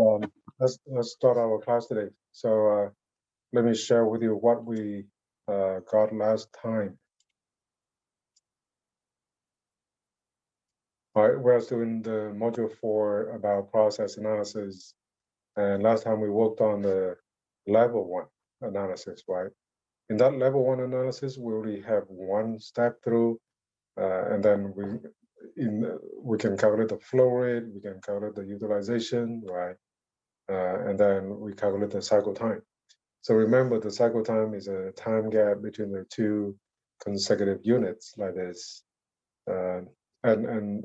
Um, let's start our class today. So let me share with you what we got last time. All right, we're still in the module 4 about process analysis, and last time we worked on the level 1 analysis, right? In that level 1 analysis, we only have one step through, and then we can calculate the flow rate, we can calculate the utilization, right? And then we calculate the cycle time. So remember, the cycle time is a time gap between the two consecutive units like this. And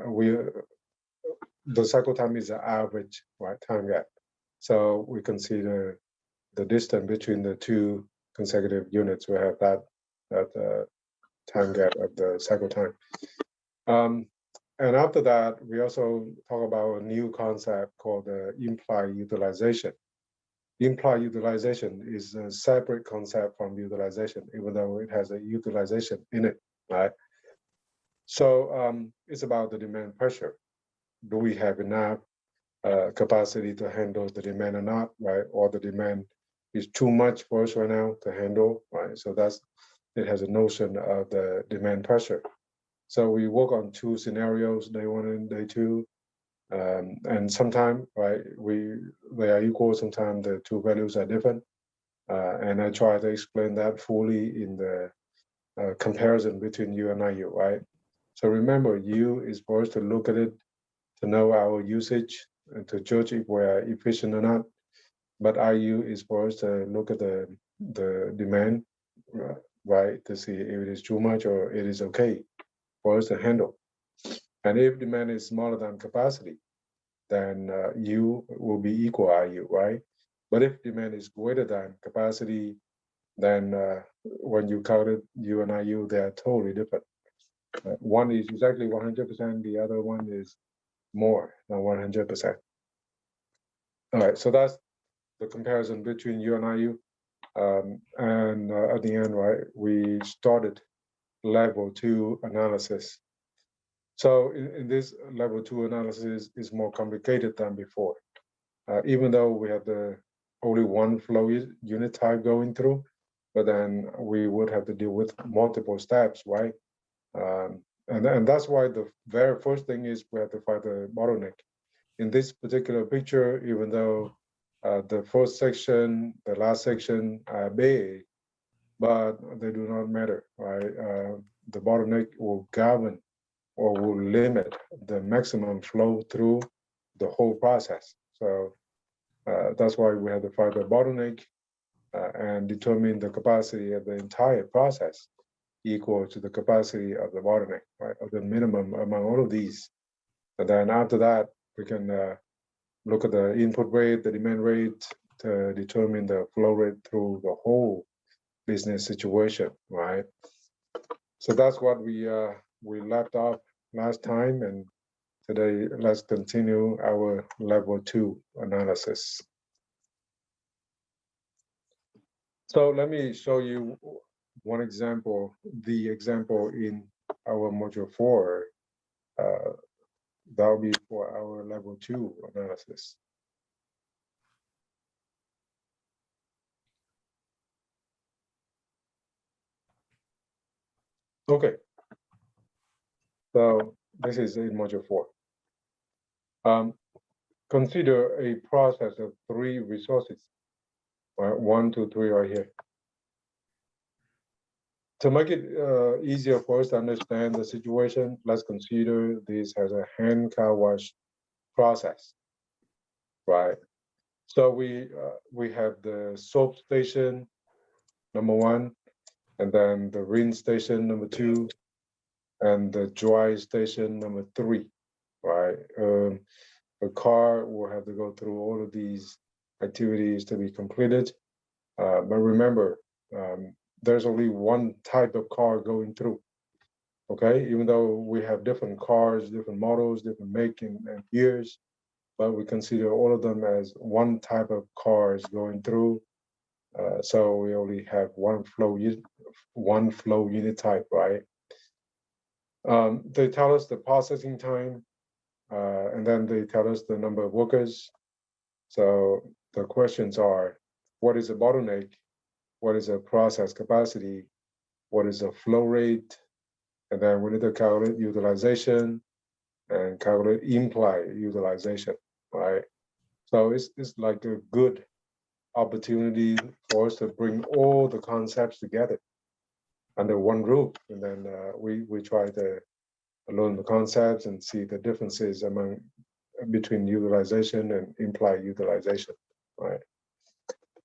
the cycle time is the average, right, time gap. So we consider the distance between the two consecutive units. We have that time gap of the cycle time. And after that, we also talk about a new concept called the implied utilization. Implied utilization is a separate concept from utilization, even though it has a utilization in it, right? So it's about the demand pressure. Do we have enough capacity to handle the demand or not, right? Or the demand is too much for us right now to handle, right? So it has a notion of the demand pressure. So we work on two scenarios, day 1 and day 2. And sometimes, right, they are equal, sometimes the two values are different. And I try to explain that fully in the comparison between U and IU, right? So remember, U is for us to look at it, to know our usage, and to judge if we're efficient or not. But IU is for us to look at the demand, right, to see if it is too much or it is okay for us to handle. And if demand is smaller than capacity, then U will be equal IU, right? But if demand is greater than capacity, then when you calculate U and IU, they are totally different. One is exactly 100%, the other one is more than 100%. All right, so that's the comparison between U and IU. And at the end, right, we started level 2 analysis. So in this level 2 analysis is more complicated than before. Even though we have only one flow unit type going through, but then we would have to deal with multiple steps, right? And that's why the very first thing is we have to find the bottleneck. In this particular picture, even though the first section, the last section are big, but they do not matter, right? The bottleneck will govern or will limit the maximum flow through the whole process. So that's why we have to find the bottleneck and determine the capacity of the entire process equal to the capacity of the bottleneck, right, of the minimum among all of these. And then after that, we can look at the input rate, the demand rate to determine the flow rate through the whole business situation, right? So that's what we left off last time, and today let's continue our level 2 analysis. So let me show you one example, the example in our module 4. That will be for our level 2 analysis. Okay, so this is in module 4. Consider a process of 3 resources, right? 1, 2, 3 right here. To make it easier for us to understand the situation, let's consider this as a hand car wash process, right? So we have the soap station, number 1, and then the rinse station, number 2, and the dry station, number 3, right? The car will have to go through all of these activities to be completed. But remember, there's only one type of car going through, okay? Even though we have different cars, different models, different make and years, but we consider all of them as one type of cars going through. So we only have one flow unit type, right? They tell us the processing time, and then they tell us the number of workers, So the questions are, what is a bottleneck? What is a process capacity? What is a flow rate? And then we need to calculate utilization and calculate implied utilization, right? So it's like a good opportunity for us to bring all the concepts together under one roof. And then we try to learn the concepts and see the differences between utilization and implied utilization, right?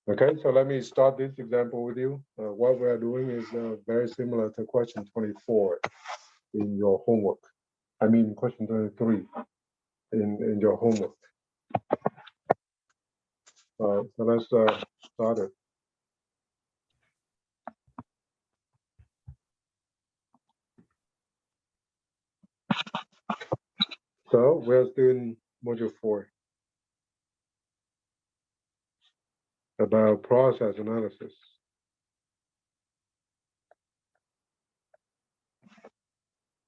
Okay, so let me start this example with you. What we are doing is very similar to question 24 in your homework. I mean, question 23 in your homework. So let's start it. So we're doing module 4 about process analysis.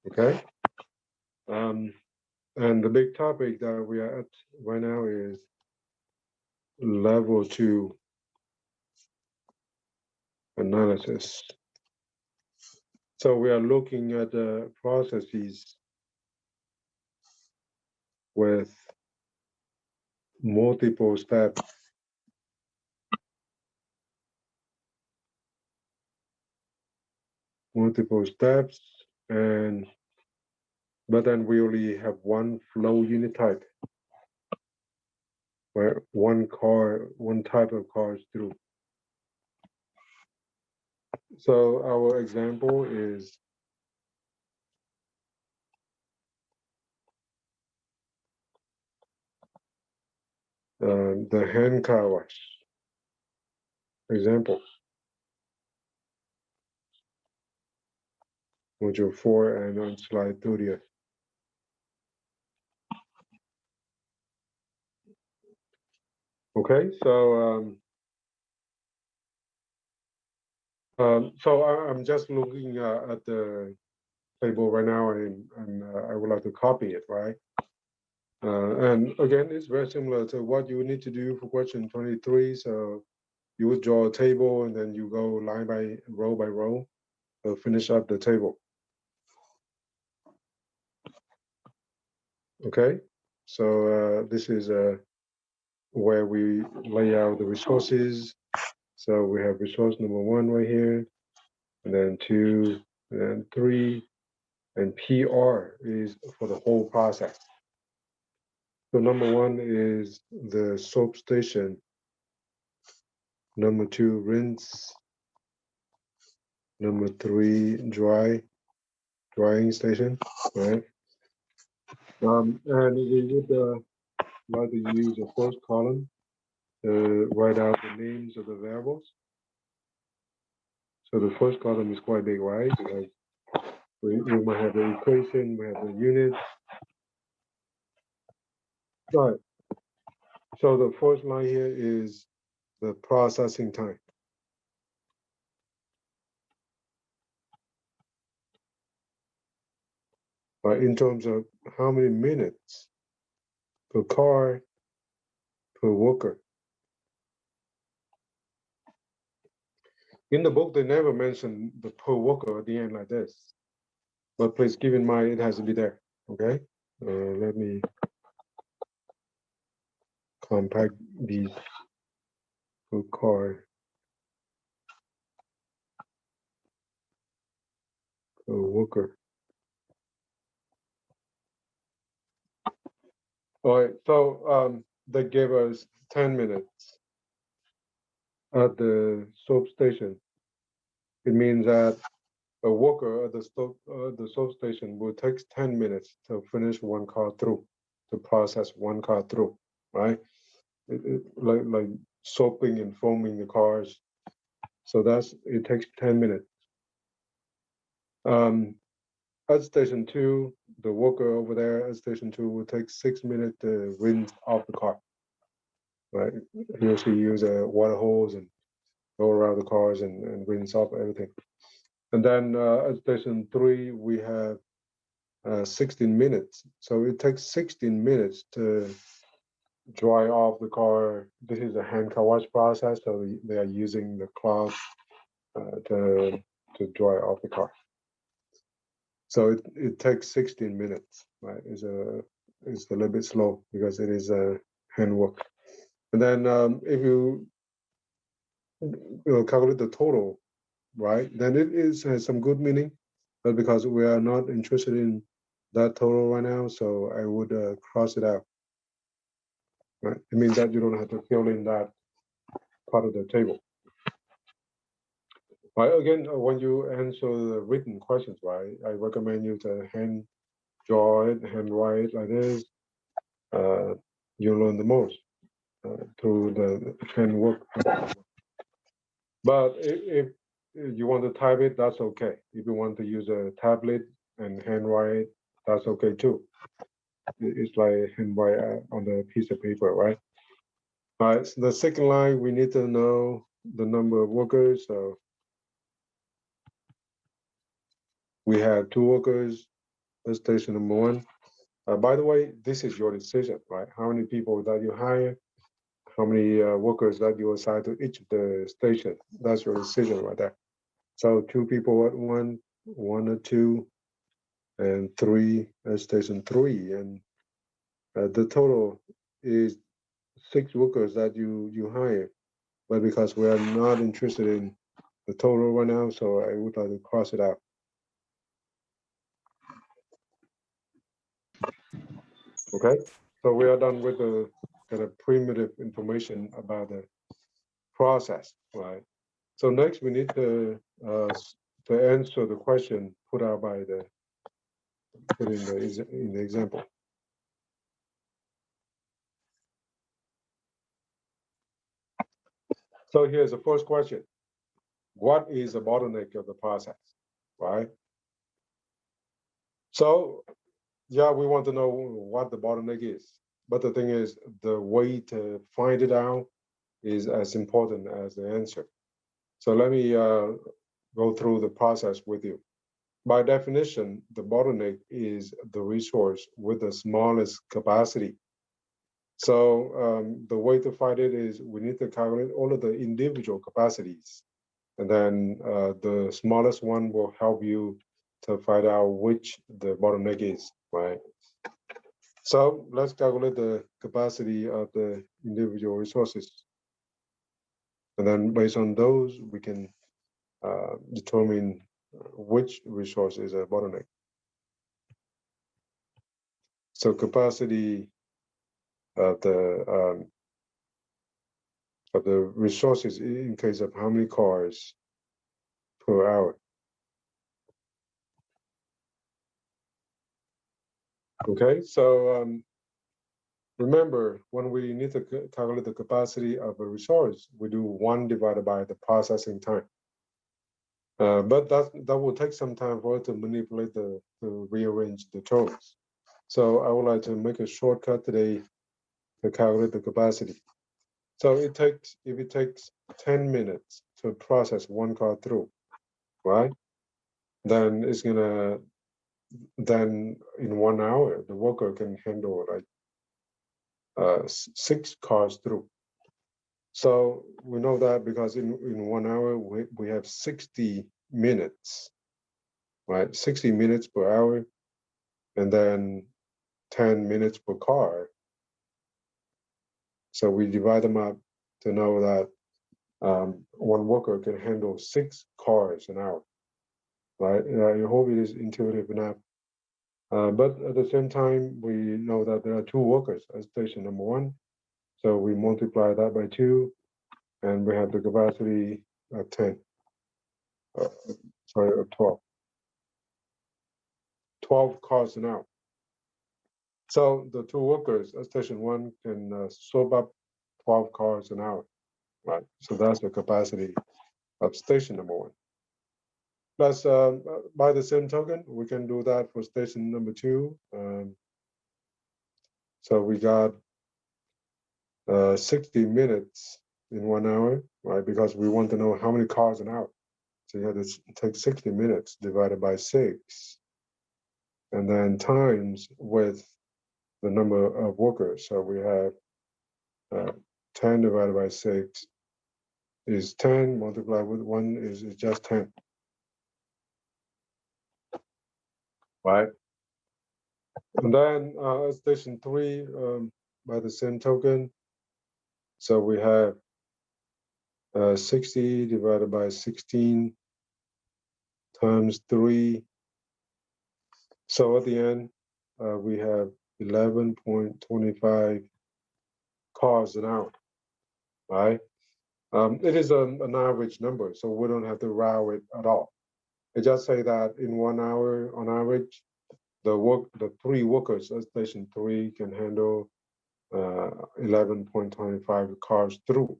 Okay. And the big topic that we are at right now is level 2 analysis. So we are looking at the processes with multiple steps. And but then we only have one flow unit type, where one type of car is through. So our example is the hand car wash example, module 4 and on slide 30. Okay, so I'm just looking at the table right now, and I would like to copy it, right? And again, it's very similar to what you need to do for question 23. So you would draw a table and then you go line by row to finish up the table. Okay, so this is where we lay out the resources. So we have resource number 1 right here, and then 2, and then 3, and PR is for the whole process. So number 1 is the soap station. Number 2, rinse. Number 3, drying station, right? And we would like to use the first column to write out the names of the variables. So the first column is quite big, right? Because we might have the equation, we have the units. Right. So the first line here is the processing time. Right, in terms of how many minutes per car per worker. In the book, they never mention the per worker at the end like this. But please keep in mind, it has to be there, okay? Let me compact these per car per worker. All right, so they gave us 10 minutes at the soap station. It means that a worker at the soap station will take 10 minutes to finish one car through, to process one car through, right? Like soaping and foaming the cars. So it takes 10 minutes. At station 2, the worker over there at station 2 will take 6 minutes to rinse off the car, right? He or she use a water hose and go around the cars and rinse off everything. And then at station 3, we have 16 minutes. So it takes 16 minutes to dry off the car. This is a hand car wash process, so they are using the cloth to dry off the car. So it takes 16 minutes, right? It's a little bit slow because it is a hand work. And then if you calculate the total, right, then has some good meaning, but because we are not interested in that total right now, so I would cross it out. Right? It means that you don't have to fill in that part of the table. Right? Again, when you answer the written questions, right, I recommend you to hand draw it, hand write like this. You learn the most through the hand work. But if you want to type it, that's okay. If you want to use a tablet and handwrite, that's okay too. It's like handwrite on the piece of paper, right? All right, so the second line, we need to know the number of workers. So we have 2 workers, that's station number 1. By the way, this is your decision, right? How many people that you hire, how many workers that you assign to each of the station. That's your decision right there. So 2 people at 1 or 2, and 3 at station 3. And the total is 6 workers that you hire. But because we are not interested in the total right now, so I would like to cross it out. Okay, so we are done with the kind of primitive information about the process, right? So next we need to answer the question put out by put in the example. So here's the first question: what is the bottleneck of the process, right? So yeah, we want to know what the bottleneck is, but the thing is, the way to find it out is as important as the answer. So let me go through the process with you. By definition, the bottleneck is the resource with the smallest capacity. So the way to find it is we need to calculate all of the individual capacities, and then the smallest one will help you to find out which the bottleneck is, right? So let's calculate the capacity of the individual resources. And then based on those, we can determine which resource is a bottleneck. So capacity of the resources in case of how many cars per hour. Okay, so remember, when we need to calculate the capacity of a resource, we do 1 divided by the processing time. But that will take some time for it to manipulate to rearrange the terms. So I would like to make a shortcut today to calculate the capacity. So if it takes 10 minutes to process 1 car through, right? Then then in 1 hour, the worker can handle like 6 cars through. So we know that because in 1 hour, we have 60 minutes, right? 60 minutes per hour, and then 10 minutes per car. So we divide them up to know that 1 worker can handle 6 cars an hour, right? I hope it is intuitive enough. But at the same time, we know that there are 2 workers at station number 1. So we multiply that by 2, and we have the capacity of 10. Of 12. 12 cars an hour. So the 2 workers at station 1 can swap up 12 cars an hour, right? So that's the capacity of station number 1. Plus, by the same token, we can do that for station number 2. So we got 60 minutes in 1 hour, right? Because we want to know how many cars an hour. So you have to take 60 minutes divided by 6, and then times with the number of workers. So we have 10 divided by 6 is 10, multiplied with 1 is just 10. Right? And then station 3, by the same token, so we have 60 divided by 16 times 3. So at the end, we have 11.25 cars an hour, right? It is an average number, so we don't have to round it at all. It just say that in 1 hour, on average, the 3 workers at station 3 can handle 11.25 cars through.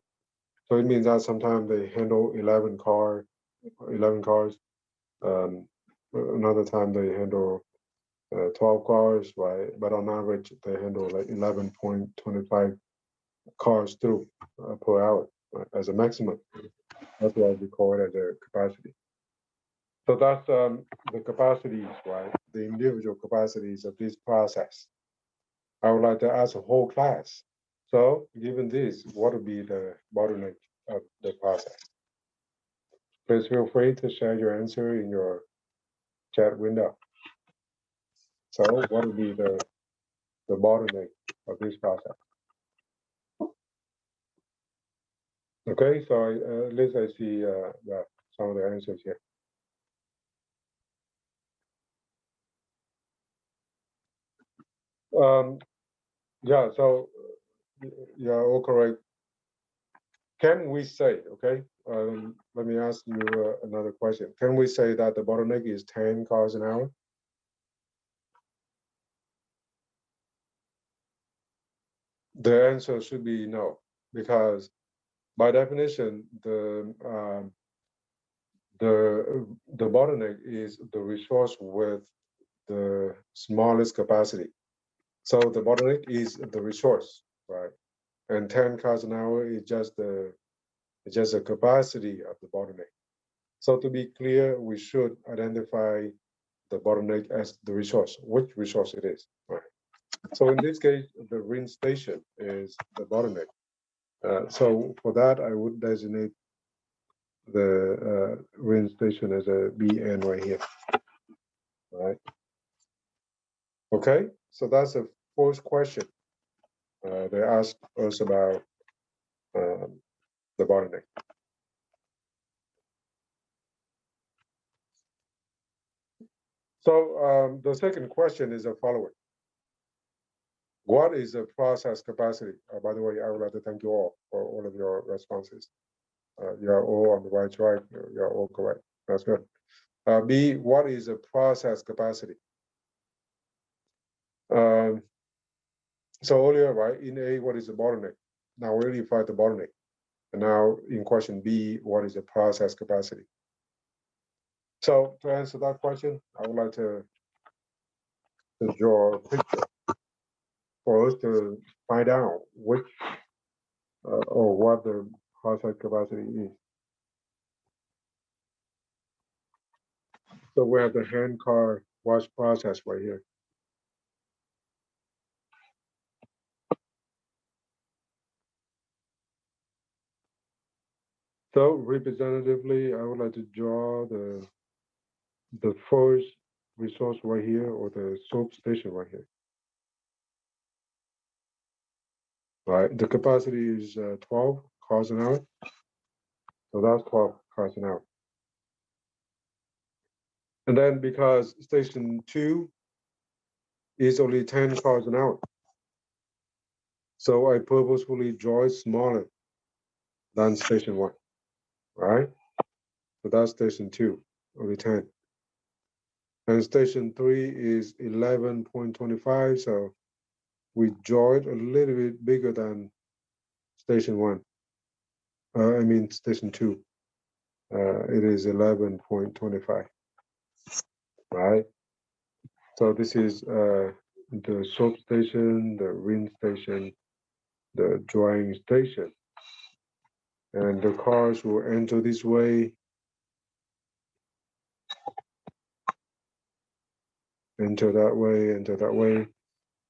So it means that sometimes they handle 11 cars. Another time they handle 12 cars, right? But on average, they handle like 11.25 cars through per hour, right, as a maximum. That's why we call it as a capacity. So that's the capacities, right? The individual capacities of this process. I would like to ask a whole class. So given this, what would be the bottleneck of the process? Please feel free to share your answer in your chat window. So what would be the bottleneck of this process? Okay, so at least I see some of the answers here. Yeah, so you're all correct. Can we say, okay, let me ask you another question. Can we say that the bottleneck is 10 cars an hour? The answer should be no, because by definition, the bottleneck is the resource with the smallest capacity. So the bottleneck is the resource, right? And 10 cars an hour is just the capacity of the bottleneck. So to be clear, we should identify the bottleneck as the resource, which resource it is, right? So in this case, the ring station is the bottleneck. So for that, I would designate the ring station as a BN right here, right? Okay, so that's the first question. They asked us about the bottleneck. So the second question is the following. What is the process capacity? By the way, I would like to thank you all for all of your responses. You are all on the right track. You are all correct. That's good. B, what is the process capacity? Um, so earlier, right, in A, what is the bottleneck? Now we already find the bottleneck. And now in question B, what is the process capacity? So to answer that question, I would like to draw a picture for us to find out which or what the process capacity is. So we have the hand car wash process right here. So representatively, I would like to draw the first resource right here, or the soap station right here. Right, the capacity is 12 cars an hour. So that's 12 cars an hour. And then because station 2 is only 10 cars an hour, so I purposefully draw it smaller than station 1, right? So that's station 2, only 10. And station 3 is 11.25, so we draw it a little bit bigger than station 1. I mean station 2. It is 11.25, right? So this is the soap station, the rinse station, the drying station. And the cars will enter this way, enter that way,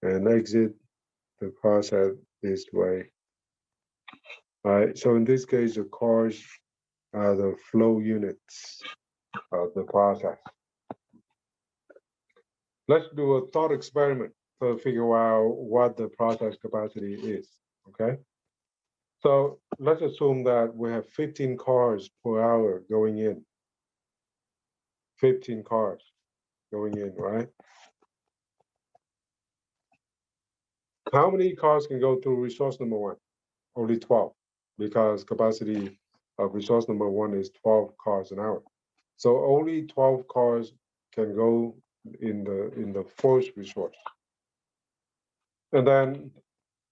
and exit the process this way. All right, so in this case, the cars are the flow units of the process. Let's do a thought experiment to figure out what the process capacity is, okay? So let's assume that we have 15 cars per hour going in. 15 cars going in, right? How many cars can go through resource number one? Only 12, because capacity of resource number one is 12 cars an hour. So only 12 cars can go in the first resource. And then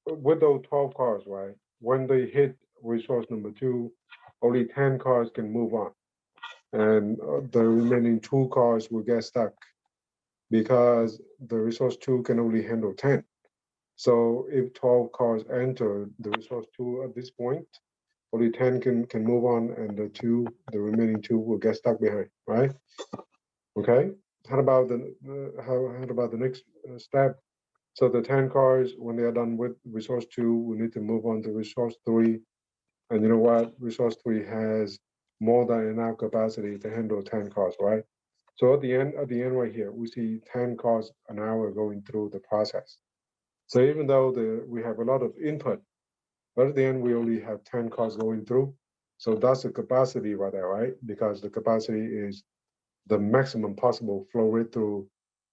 with those 12 cars, right, when they hit resource number two, only 10 cars can move on. And the remaining 2 cars will get stuck because the resource 2 can only handle 10. So if 12 cars enter the resource 2 at this point, only 10 can move on, and the remaining 2 will get stuck behind, right? Okay. How about the next step? So the 10 cars, when they are done with resource 2, we need to move on to resource 3. And you know what? Resource 3 has more than enough capacity to handle 10 cars, right? So at the end right here, we see 10 cars an hour going through the process. So even though we have a lot of input, but at the end we only have 10 cars going through. So that's the capacity right there, right? Because the capacity is the maximum possible flow rate through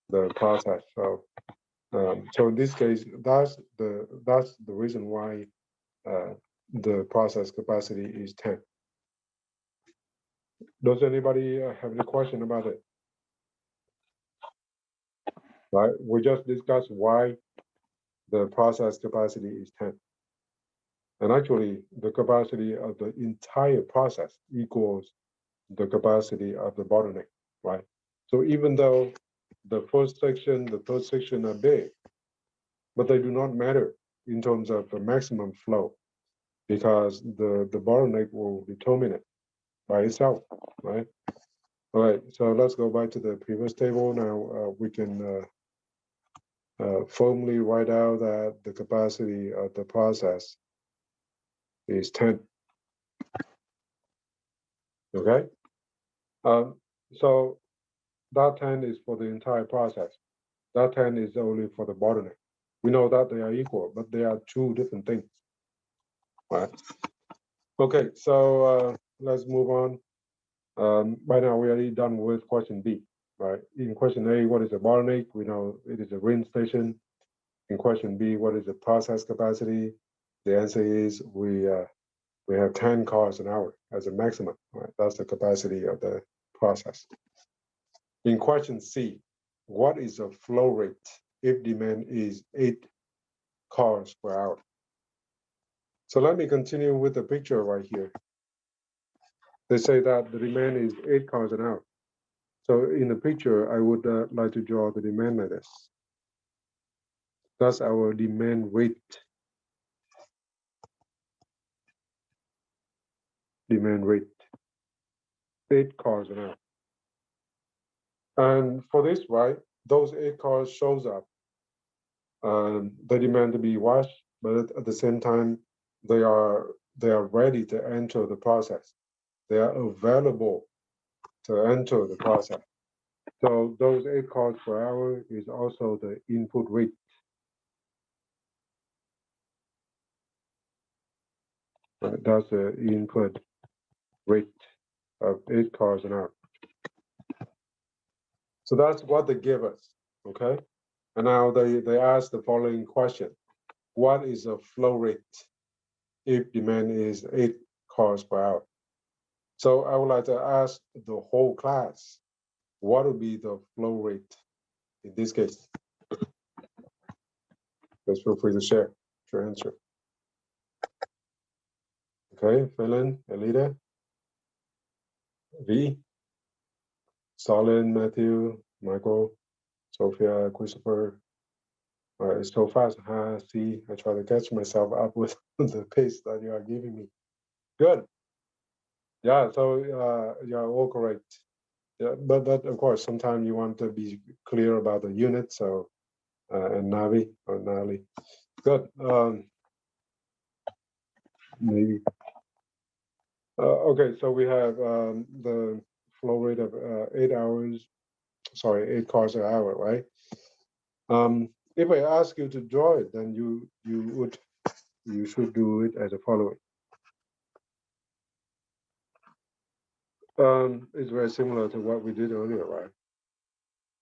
the process. So in this case, that's the reason why the process capacity is 10. Does anybody have any question about it? Right, we just discussed why the process capacity is 10. And actually, the capacity of the entire process equals the capacity of the bottleneck, right? So even though the first section, the third section are big, but they do not matter in terms of the maximum flow because the bottleneck will determine it by itself, right? All right, so let's go back to the previous table. Now we can firmly write out that the capacity of the process is 10, okay? So that 10 is for the entire process. That 10 is only for the bottleneck. We know that they are equal, but they are two different things, right? Okay, so let's move on. By now, we already done with question B, right? In question A, what is a bottleneck? We know it is a ring station. In question B, what is the process capacity? The answer is we have 10 cars an hour as a maximum, right? That's the capacity of the process. In question C, what is the flow rate if demand is 8 cars per hour? So let me continue with the picture right here. They say that the demand is 8 cars an hour. So in the picture, I would like to draw the demand like this. That's our demand rate. Demand rate, 8 cars an hour. And for this, right, those 8 cars shows up. They demand to be washed, but at the same time, they are ready to enter the process. They are available to enter the process. So those 8 cars per hour is also the input rate. Right? That's the input rate of 8 cars an hour. So that's what they give us, okay? And now they ask the following question. What is the flow rate if demand is 8 cars per hour? So I would like to ask the whole class, what would be the flow rate in this case? Just feel free to share your answer. Okay, Phelan, Elita, V, Solin, Matthew, Michael, Sophia, Christopher. All right, it's so fast. See, I try to catch myself up with the pace that you are giving me. Good. Yeah, so you're all correct. Yeah, but of course, sometimes you want to be clear about the unit. So and Navi or Nali. Good. maybe. Okay, so we have the flow rate of 8 cars an hour, right? If I ask you to draw it, then you should do it as a following. It's very similar to what we did earlier, right?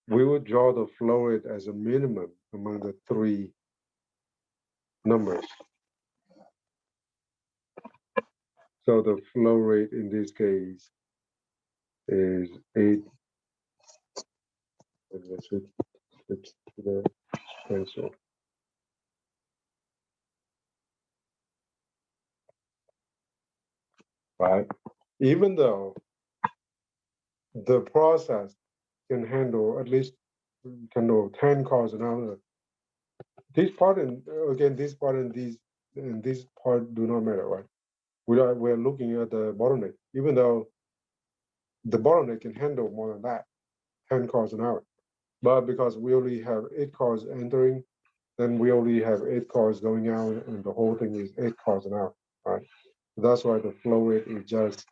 We would draw the flow rate as a minimum among the three numbers. So the flow rate in this case is 8. Let's switch to the pencil. Right? Even though the process can handle at least 10 cars an hour, this part and again, this part and this part do not matter, right? We're looking at the bottleneck, even though the bottleneck can handle more than that, 10 cars an hour. But because we only have 8 cars entering, then we only have 8 cars going out, and the whole thing is 8 cars an hour, right? That's why the flow rate is just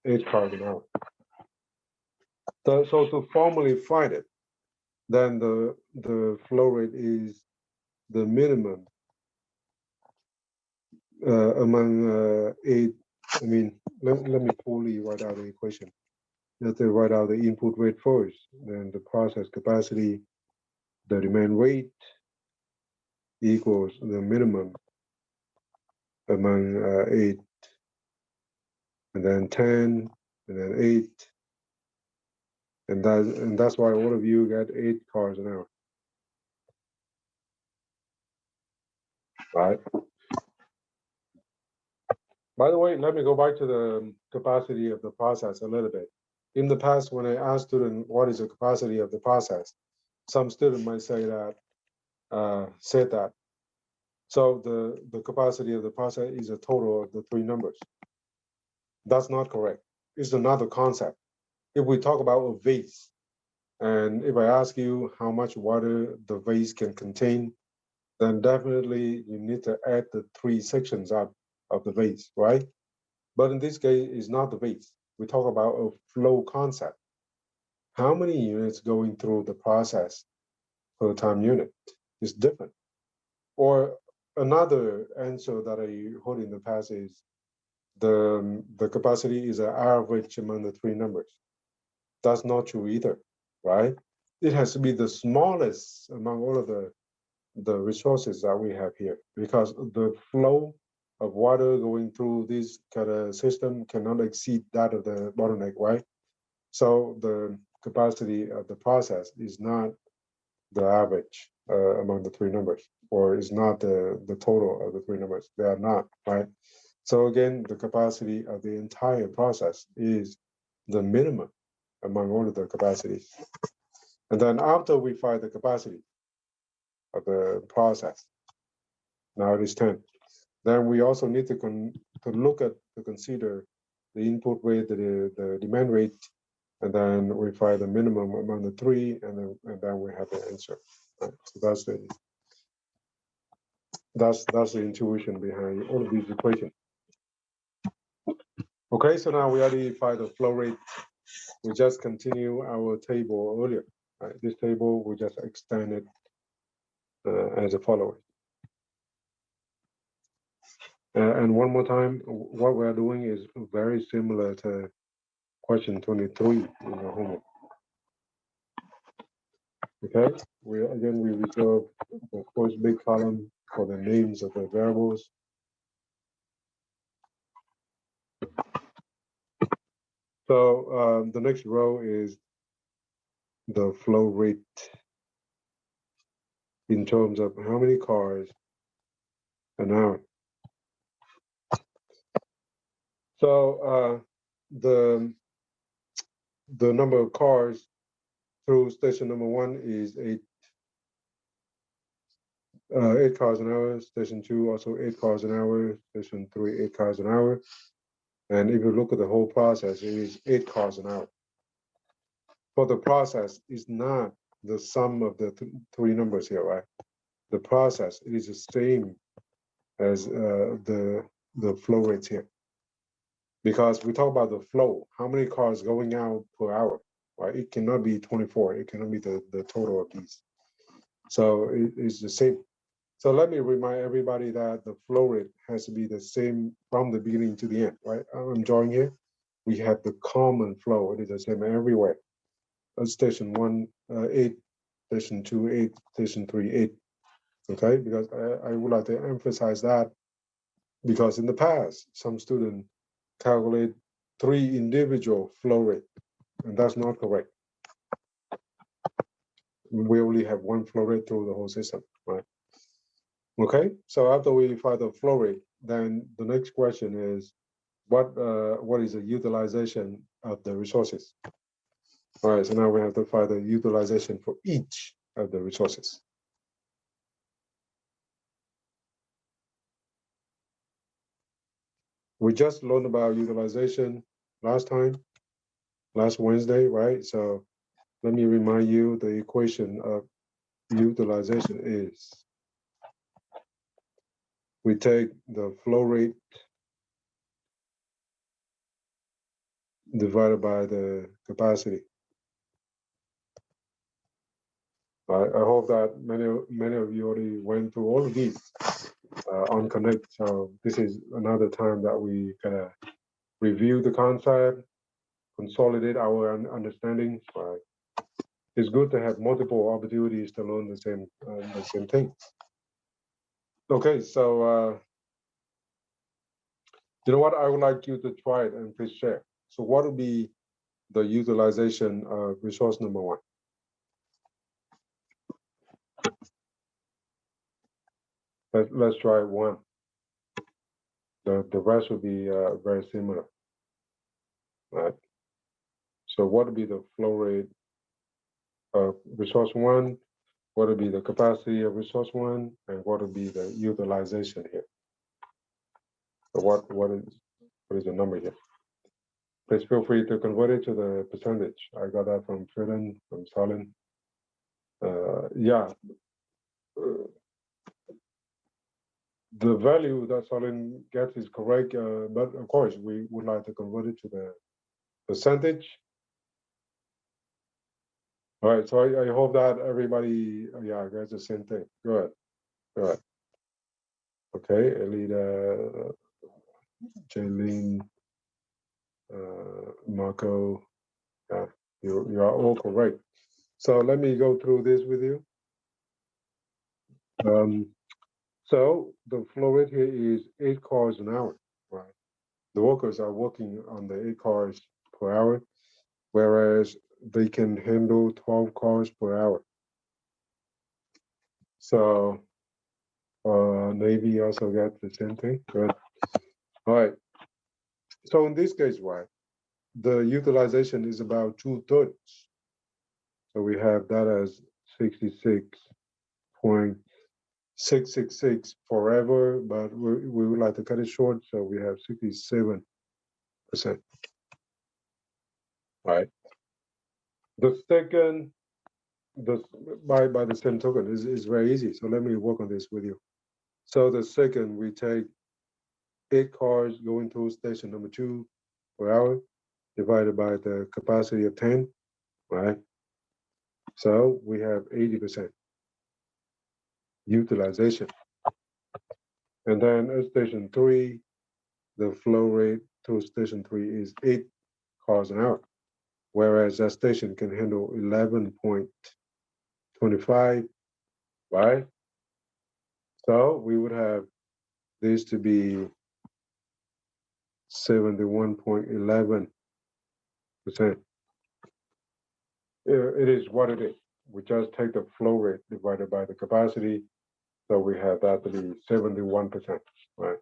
8 cars an hour. So to formally find it, then the flow rate is the minimum among 8. I mean, let me fully write out the equation. Let's write out the input rate first, then the process capacity, the demand rate equals the minimum among 8, and then 10, and then 8, and that's why all of you got 8 cars an hour, right? By the way, let me go back to the capacity of the process a little bit. In the past, when I asked students what is the capacity of the process, some student might say that, said that. So the capacity of the process is a total of the 3 numbers. That's not correct. It's another concept. If we talk about a vase, and if I ask you how much water the vase can contain, then definitely you need to add the 3 sections up of the vase, right? But in this case, it's not the vase. We talk about a flow concept. How many units going through the process per time unit is different. Or another answer that I heard in the past is the capacity is an average among the 3 numbers. That's not true either, right? It has to be the smallest among all of the resources that we have here, because the flow of water going through this kind of system cannot exceed that of the bottleneck, right? So the capacity of the process is not the average among the 3 numbers, or is not the total of the 3 numbers. They are not, right? So again, the capacity of the entire process is the minimum among all of the capacities. And then after we find the capacity of the process, now it is 10. Then we also need to consider the input rate, the demand rate, and then we find the minimum among the 3, and then we have the answer. Right? So that's the intuition behind all of these equations. Okay, so now we already find the flow rate. We just continue our table earlier. Right? This table we just extend it as a following. And one more time, what we're doing is very similar to question 23 in the homework. Okay, we reserve the first big column for the names of the variables. So the next row is the flow rate in terms of how many cars an hour. So the number of cars through station number 1 is 8 cars an hour. Station 2 also 8 cars an hour. Station 3 8 cars an hour. And if you look at the whole process, it is 8 cars an hour. For the process is not the sum of the 3 numbers here, right? The process, it is the same as the the flow rates here. Because we talk about the flow, how many cars going out per hour, right? It cannot be 24, it cannot be the total of these. So it's the same. So let me remind everybody that the flow rate has to be the same from the beginning to the end, right? I'm drawing here. We have the common flow. It is the same everywhere. Station 1, 8, station 2, 8, station 3, 8. Okay, because I would like to emphasize that because in the past, some students calculate 3 individual flow rate, and that's not correct. We only have 1 flow rate through the whole system, right? Okay, so after we find the flow rate, then the next question is, what is the utilization of the resources? All right, so now we have to find the utilization for each of the resources. We just learned about utilization last Wednesday, right? So let me remind you the equation of utilization is we take the flow rate divided by the capacity. I hope that many of you already went through all of these on Connect. So this is another time that we kind of review the concept, consolidate our understanding. It's good to have multiple opportunities to learn the same thing. Okay, so you know what? I would like you to try it and please share. So what would be the utilization of resource number 1? Let's try 1. The rest would be very similar, right? So what would be the flow rate of resource 1? What would be the capacity of resource 1? And what would be the utilization here? So what is the number here? Please feel free to convert it to the percentage. I got that from Trillian, from Salin. Yeah. The value that Salin gets is correct, but of course, we would like to convert it to the percentage. All right, so I hope that everybody, yeah, gets the same thing. Good. Okay, Elida, Jaylene, Marco, yeah, you are all correct. So let me go through this with you. So the flow rate here is 8 cars an hour, right? The workers are working on the 8 cars per hour, whereas they can handle 12 cars per hour. So Navy also got the same thing. Good. All right. So in this case, right, the utilization is about 2/3. So we have that as 66.666 forever, but we would like to cut it short, so we have 67%. Right. The second, by the same token, is very easy. So let me work on this with you. So the second, we take 8 cars going to station number 2 per hour divided by the capacity of 10, right? So we have 80% utilization. And then at station 3, the flow rate to station 3 is 8 cars an hour, whereas that station can handle 11.25, right? So we would have this to be 71.11%. It is what it is. We just take the flow rate divided by the capacity. So we have that to be 71%, right?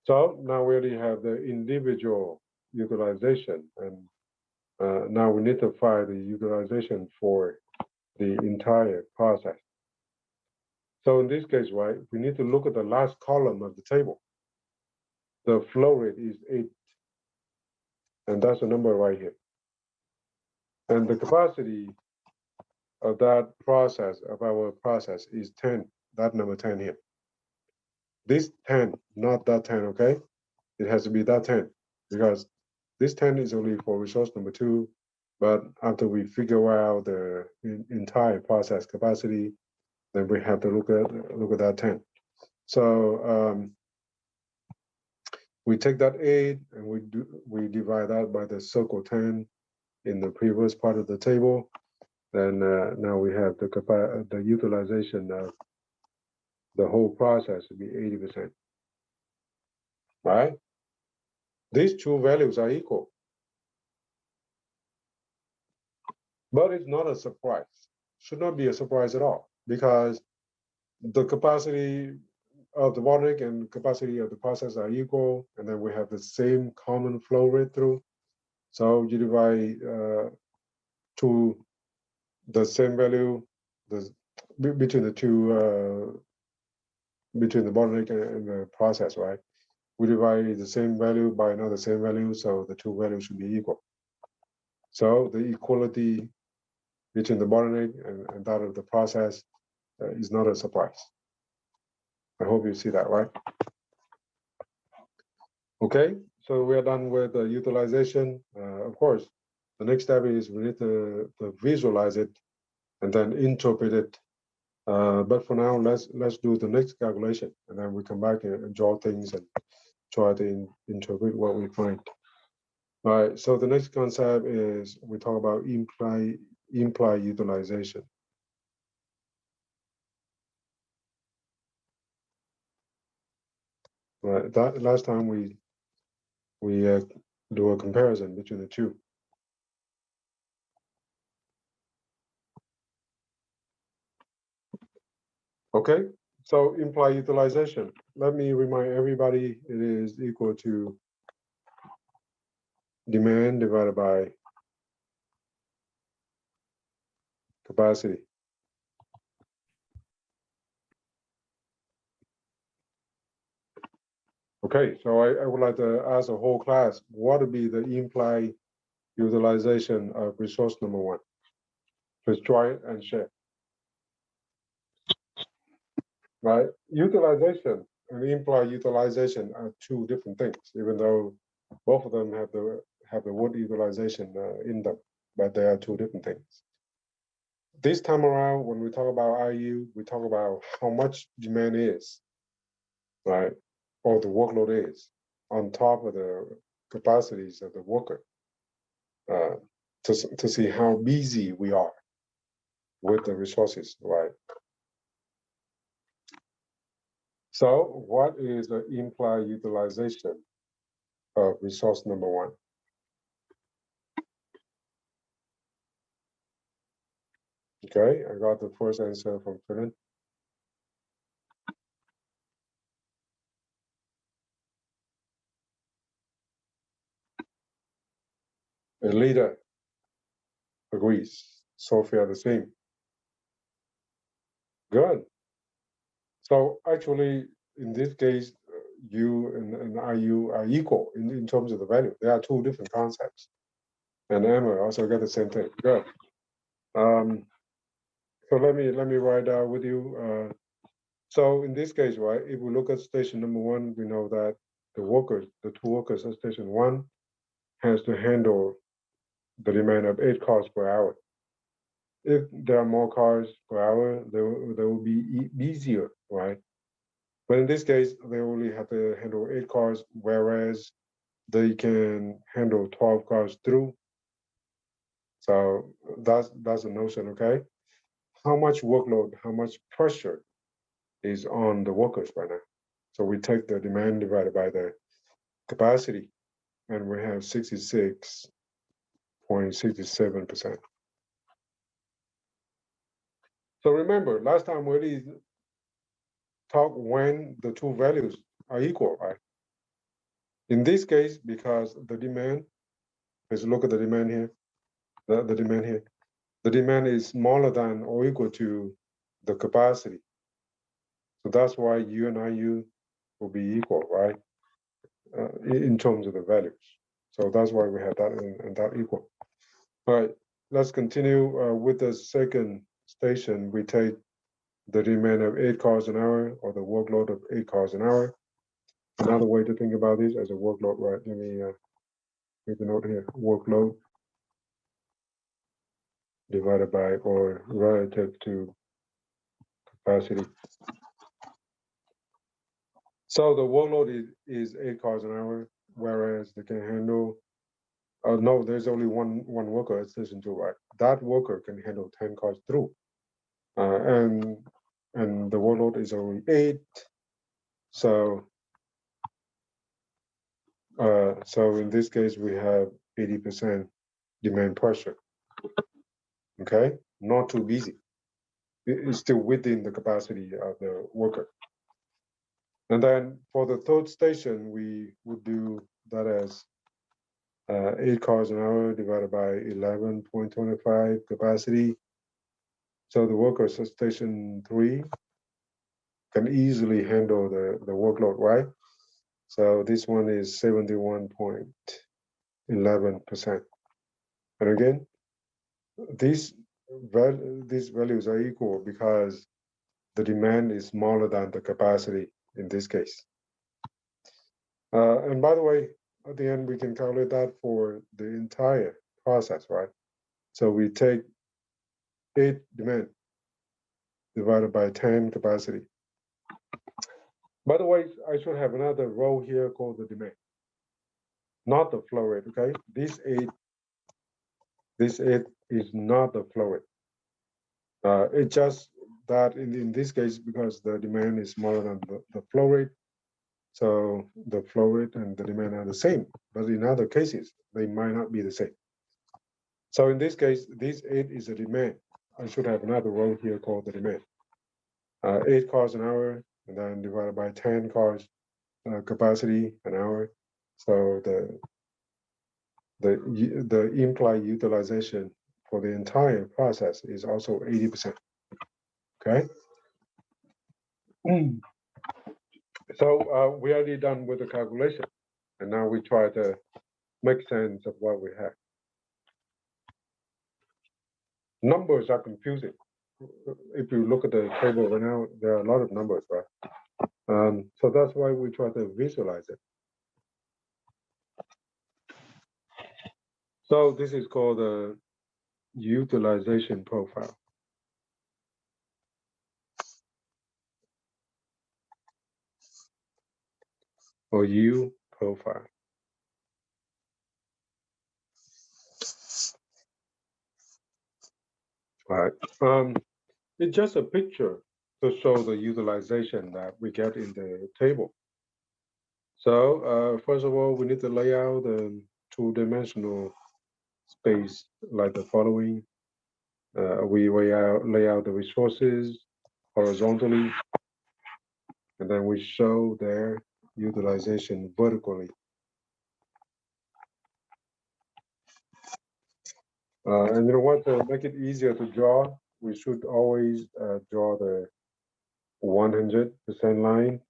So now we already have the individual utilization, and now we need to find the utilization for the entire process. So in this case, right, we need to look at the last column of the table. The flow rate is 8, and that's the number right here. And the capacity of that process, of our process, is 10, that number 10 here. This 10, not that 10, okay? It has to be that 10 because this 10 is only for resource number 2, but after we figure out the entire process capacity, then we have to look at that 10. So we take that 8 and we divide that by the circle 10 in the previous part of the table. Then now we have the utilization of the whole process to be 80%. Right? These two values are equal, but it's not a surprise. Should not be a surprise at all because the capacity of the bottleneck and capacity of the process are equal, and then we have the same common flow rate through. So you divide to the same value between the two between the bottleneck and the process, right? We divide the same value by another same value, so the two values should be equal. So the equality between the bottleneck and that of the process is not a surprise. I hope you see that, right? Okay, so we are done with the utilization. Of course, the next step is we need to visualize it and then interpret it. But for now, let's do the next calculation, and then we come back and draw things and try to interpret what we find. All right, so the next concept is we talk about implied utilization. Right, that last time we do a comparison between the two. Okay, so implied utilization. Let me remind everybody it is equal to demand divided by capacity. Okay, so I would like to ask the whole class, what would be the implied utilization of resource number 1? Please try it and share. Right, utilization and implied utilization are two different things, even though both of them have the word utilization in them, but they are two different things. This time around, when we talk about IU, we talk about how much demand is, right, or the workload is on top of the capacities of the worker uh, to see how busy we are with the resources, right? So what is the implied utilization of resource number 1? Okay, I got the first answer from Philip. Elita agrees. Sophia the same. Good. So actually, in this case, U and IU are equal in terms of the value. They are two different concepts. And Emma also got the same thing. Good. So let me write out with you. So in this case, right, if we look at station number 1, we know that the two workers at station 1 has to handle the demand of 8 cars per hour. If there are more cars per hour, they will be easier, right? But in this case, they only have to handle 8 cars, whereas they can handle 12 cars through. So that's the notion, okay? How much workload, how much pressure is on the workers right now? So we take the demand divided by the capacity, and we have 66.67%. So remember, last time we already talked when the two values are equal, right? In this case, because the demand, let's look at the demand here, the demand here. The demand is smaller than or equal to the capacity. So that's why U and IU will be equal, right? In terms of the values. So that's why we have that and that equal. All right, let's continue with the second station. We take the demand of 8 cars an hour or the workload of 8 cars an hour. Another way to think about this as a workload, right? Let me make a note here. Workload divided by or relative to capacity. So the workload is 8 cars an hour, whereas they can handle. No, there's only one worker at station 2, right? That worker can handle 10 cars through, and the workload is only 8. So so in this case we have 80% demand pressure. Okay, not too busy. It's still within the capacity of the worker. And then for the third station, we would do that as 8 cars an hour divided by 11.25 capacity. So the workers at station 3 can easily handle the workload, right? So this one is 71.11%. And again, these values are equal because the demand is smaller than the capacity in this case. And by the way, at the end, we can calculate that for the entire process, right? So we take 8 demand divided by 10 capacity. By the way, I should have another row here called the demand, not the flow rate, okay? This 8 is not the flow rate. It's just that in this case, because the demand is smaller than the flow rate, so the flow rate and the demand are the same. But in other cases, they might not be the same. So in this case, this 8 is a demand. I should have another row here called the demand. 8 cars an hour, and then divided by 10 cars capacity an hour. So the implied utilization for the entire process is also 80%. Okay. So we already done with the calculation, and now we try to make sense of what we have. Numbers are confusing. If you look at the table right now, there are a lot of numbers, right? So that's why we try to visualize it. So this is called a utilization profile. Or U profile. Right. It's just a picture to show the utilization that we get in the table. So first of all, we need to lay out the two-dimensional space like the following. We lay out the resources horizontally, and then we show their utilization vertically. And you know what, to make it easier to draw, we should always draw the 100% line.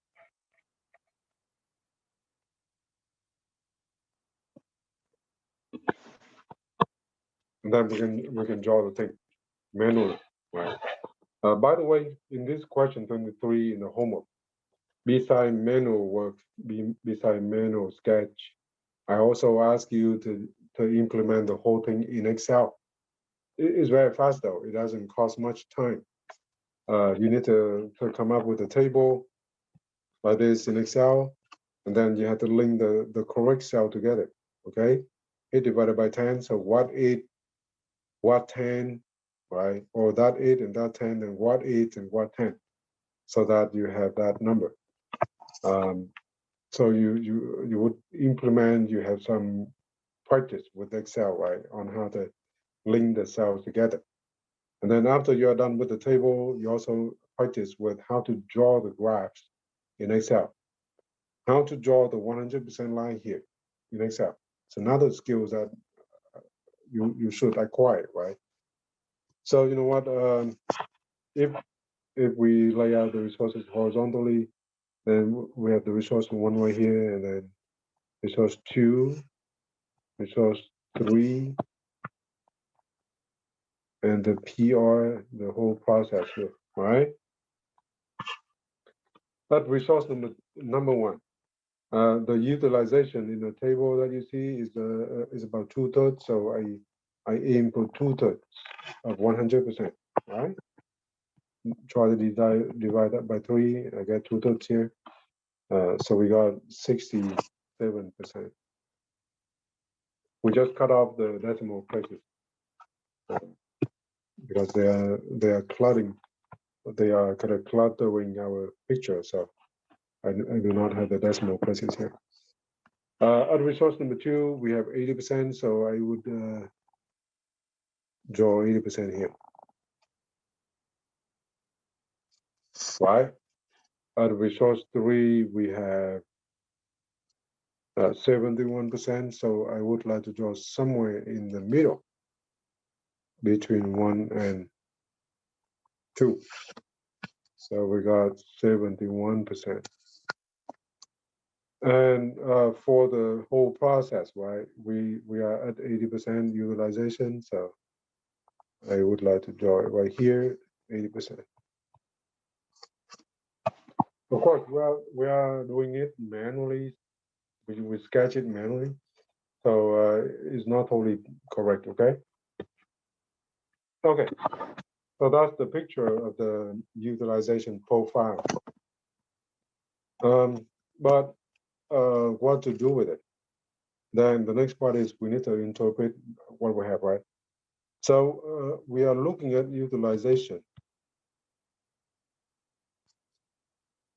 And then we can draw the thing manually, right? By the way, in this question 23 in the homework, beside manual work, beside manual sketch, I also ask you to implement the whole thing in Excel. It's very fast though. It doesn't cost much time. You need to come up with a table like this in Excel, and then you have to link the correct cell together, okay? 8 divided by 10, so what 8, what 10, right? Or that 8 and that 10, and what 8 and what 10, so that you have that number. So you would implement, you have some practice with Excel, right, on how to link the cells together. And then after you are done with the table, you also practice with how to draw the graphs in Excel. How to draw the 100% line here in Excel. It's another skill that you should acquire, right? So you know what? If we lay out the resources horizontally, then we have the resource 1 right here, and then resource 2, resource 3, and the PR, the whole process here, right? That resource number one. The utilization in the table that you see is about 2/3. So I aim for 2/3 of 100%. Right? Try to divide that by 3. I get 2/3 here. So we got 67%. We just cut off the decimal places because they are cluttering. They are kind of cluttering our picture. So I do not have the decimal places here. At resource number 2, we have 80%. So I would draw 80% here. Right? At resource 3, we have 71%. So I would like to draw somewhere in the middle between 1 and 2. So we got 71%. And for the whole process, right, we are at 80% utilization. So I would like to draw it right here, 80%. Of course, we are doing it manually. We sketch it manually. So it's not totally correct, okay? Okay, so that's the picture of the utilization profile. But what to do with it? Then the next part is we need to interpret what we have, right? So we are looking at utilization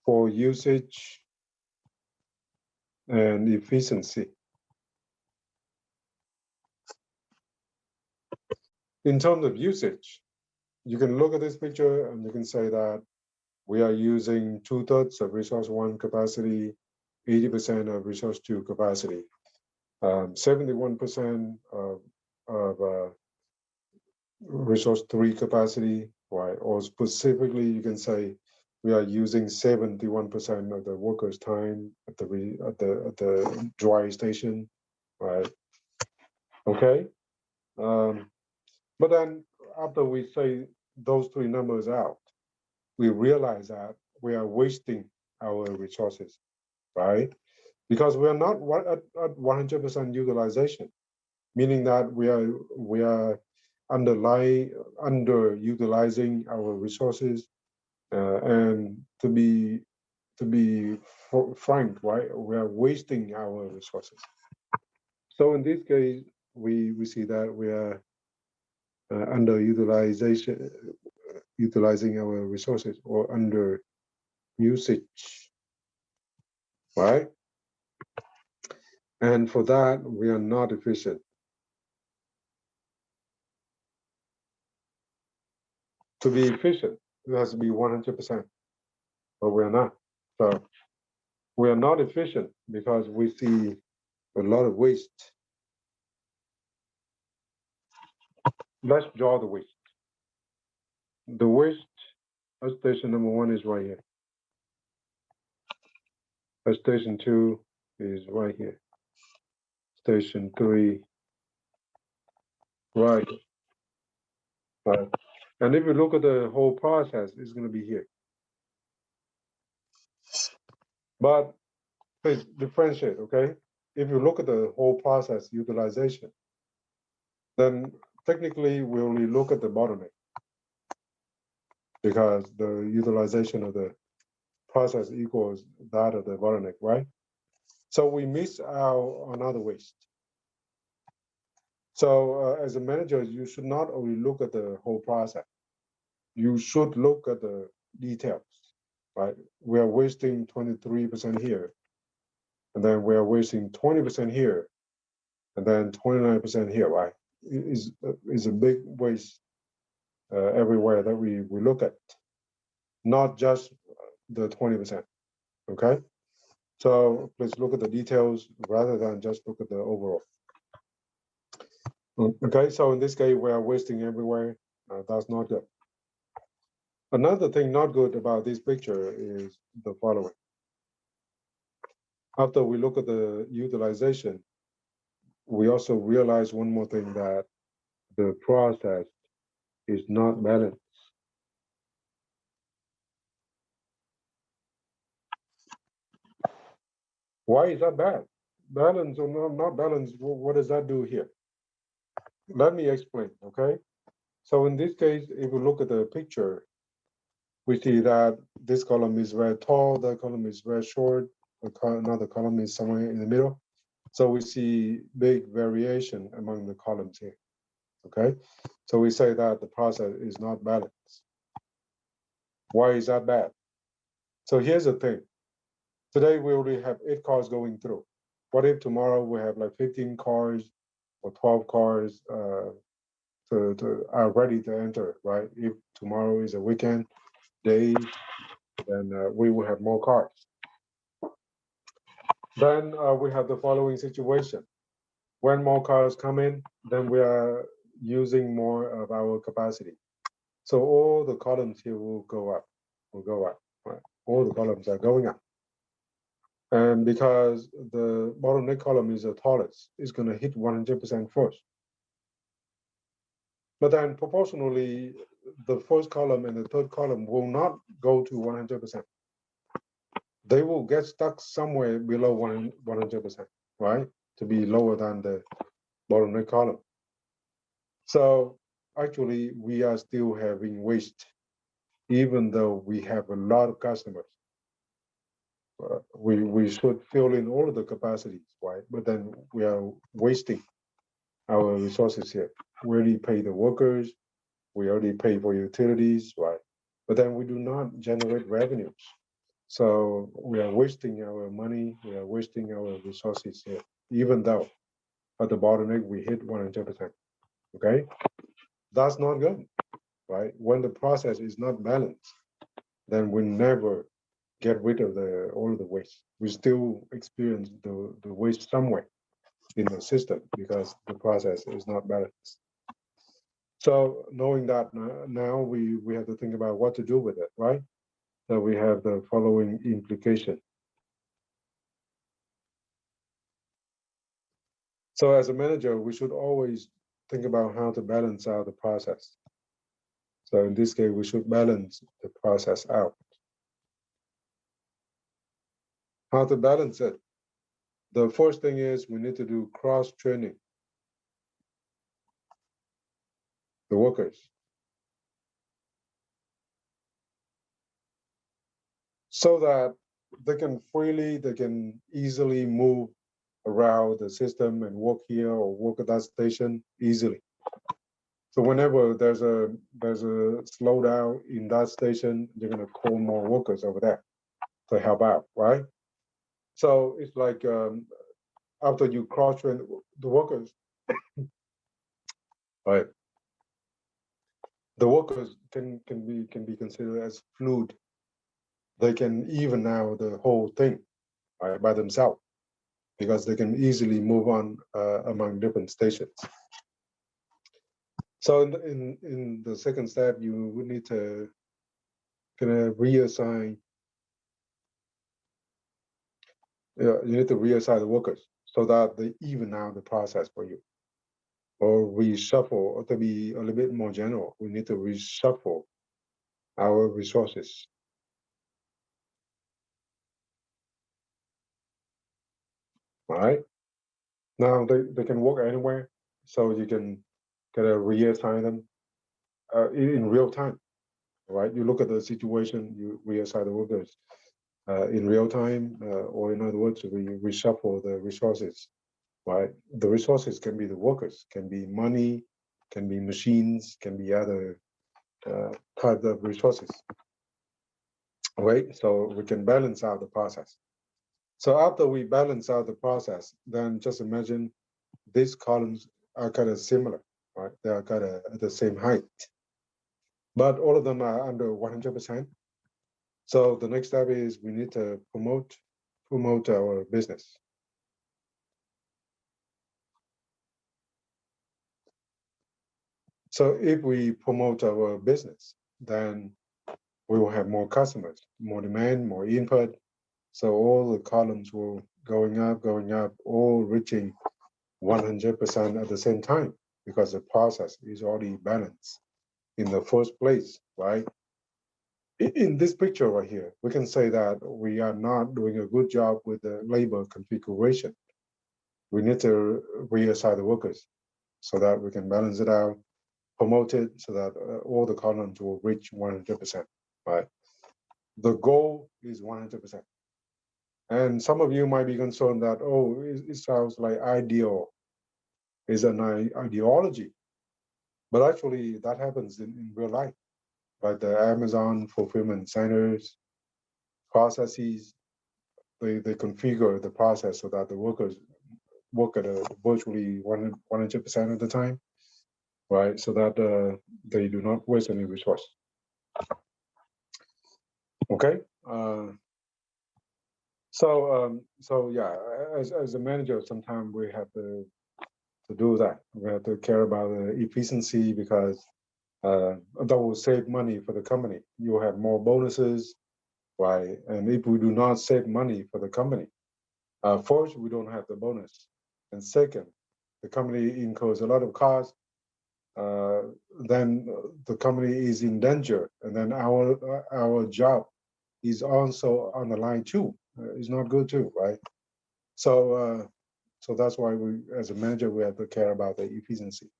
for usage and efficiency. In terms of usage, you can look at this picture and you can say that we are using 2/3 of resource 1 capacity, 80% of resource 2 capacity, 71% of resource 3 capacity, right? Or specifically, you can say we are using 71% of the workers' time at the dry station, right? Okay. But then after we say those 3 numbers out, we realize that we are wasting our resources, right? Because we are not at 100% utilization, meaning that we are underutilizing our resources, and to be frank, right, we are wasting our resources. So in this case, we see that we are utilizing our resources or under usage, right? And for that, we are not efficient. To be efficient, it has to be 100%, but we are not. So we are not efficient because we see a lot of waste. Let's draw the waste. The waste at station number 1 is right here. At station 2 is right here. Station 3, right here. Right. And if you look at the whole process, it's going to be here. But please differentiate, okay? If you look at the whole process utilization, then technically we only look at the bottleneck because the utilization of the process equals that of the bottleneck, right? So we miss out on other waste. So as a manager, you should not only look at the whole process, you should look at the details, right? We are wasting 23% here, and then we are wasting 20% here, and then 29% here, right? Is a big waste everywhere that we look at, not just the 20%, okay? So please look at the details rather than just look at the overall. Okay, so in this case, we are wasting everywhere. That's not good. Another thing not good about this picture is the following. After we look at the utilization, we also realize one more thing, that the process is not balanced. Why is that bad? Balance or not balance, what does that do here? Let me explain, okay? So in this case, if we look at the picture, we see that this column is very tall, that column is very short, another column is somewhere in the middle. So we see big variation among the columns here, okay? So we say that the process is not balanced. Why is that bad? So here's the thing. Today we only have 8 cars going through. What if tomorrow we have like 15 cars or 12 cars are ready to enter, right? If tomorrow is a weekend day, then we will have more cars. Then we have the following situation. When more cars come in, then we are using more of our capacity. So all the columns here will go up, right? All the columns are going up. And because the bottleneck column is the tallest, it's going to hit 100% first. But then proportionally, the first column and the third column will not go to 100%. They will get stuck somewhere below 100%, right? To be lower than the bottleneck column. So actually, we are still having waste, even though we have a lot of customers. We should fill in all of the capacities, right? But then we are wasting our resources here. We already pay the workers, we already pay for utilities, right? But then we do not generate revenues. So we are wasting our money, we are wasting our resources here, even though at the bottleneck we hit 100%. Okay? That's not good, right? When the process is not balanced, then we never get rid of all of the waste. We still experience the waste somewhere in the system because the process is not balanced. So knowing that now we have to think about what to do with it, right? So we have the following implication. So as a manager, we should always think about how to balance out the process. So in this case, we should balance the process out. How to balance it? The first thing is we need to do cross-training the workers. So that they can easily move around the system and work here or work at that station easily. So whenever there's a slowdown in that station, they're gonna call more workers over there to help out, right? So it's like after you cross-train the workers, right? The workers can be considered as fluid. They can even out the whole thing, right, by themselves, because they can easily move on among different stations. So in the second step, you would need to kind of reassign. You need to reassign the workers so that they even out the process for you, or reshuffle, or to be a little bit more general, we need to reshuffle our resources. All right. Now they can work anywhere, so you can kind of reassign them in real time. Right? You look at the situation, you reassign the workers in real time, or in other words, we reshuffle the resources. Right? The resources can be the workers, can be money, can be machines, can be other types of resources. Right? So we can balance out the process. So after we balance out the process, then just imagine these columns are kind of similar, right? They are kind of at the same height, but all of them are under 100%. So the next step is we need to promote our business. So if we promote our business, then we will have more customers, more demand, more input. So all the columns will going up, all reaching 100% at the same time because the process is already balanced in the first place, right? In this picture right here, we can say that we are not doing a good job with the labor configuration. We need to reassign the workers so that we can balance it out, promote it so that all the columns will reach 100%, right? The goal is 100%. And some of you might be concerned that, oh, it sounds like ideal, is an ideology. But actually, that happens in real life, like the Amazon fulfillment centers, processes, they configure the process so that the workers work at a virtually 100% of the time, right? So that they do not waste any resource. Okay. So yeah, as a manager, sometimes we have to do that. We have to care about the efficiency because that will save money for the company. You have more bonuses, right? And if we do not save money for the company, first, we don't have the bonus. And second, the company incurs a lot of costs. Uh, then the company is in danger, and then our job is also on the line too. It's not good too, right? So that's why we, as a manager, we have to care about the efficiency.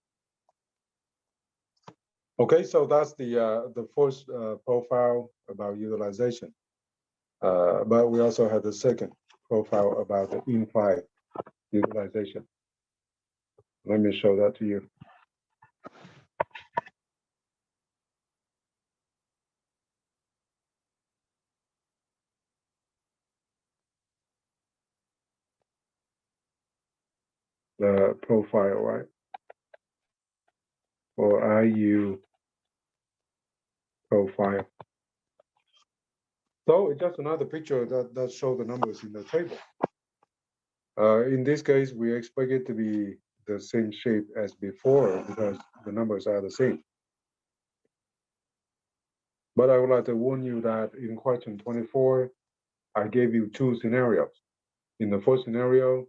Okay, so that's the first profile about utilization. But we also have the second profile about the implied utilization. Let me show that to you. The profile, right? Or IU profile. So it's just another picture that shows the numbers in the table. In this case, we expect it to be the same shape as before because the numbers are the same. But I would like to warn you that in question 24, I gave you two scenarios. In the first scenario,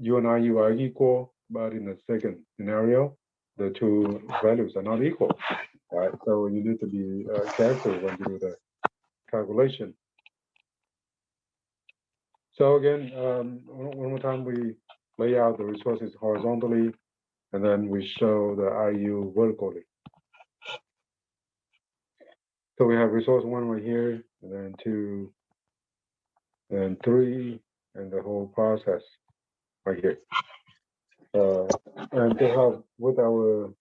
U and IU are equal, but in the second scenario, the two values are not equal, right? So you need to be careful when you do the calculation. So again, one more time, we lay out the resources horizontally, and then we show the IU vertically. So we have resource one right here, and then two, and three, and the whole process right here. And to help with our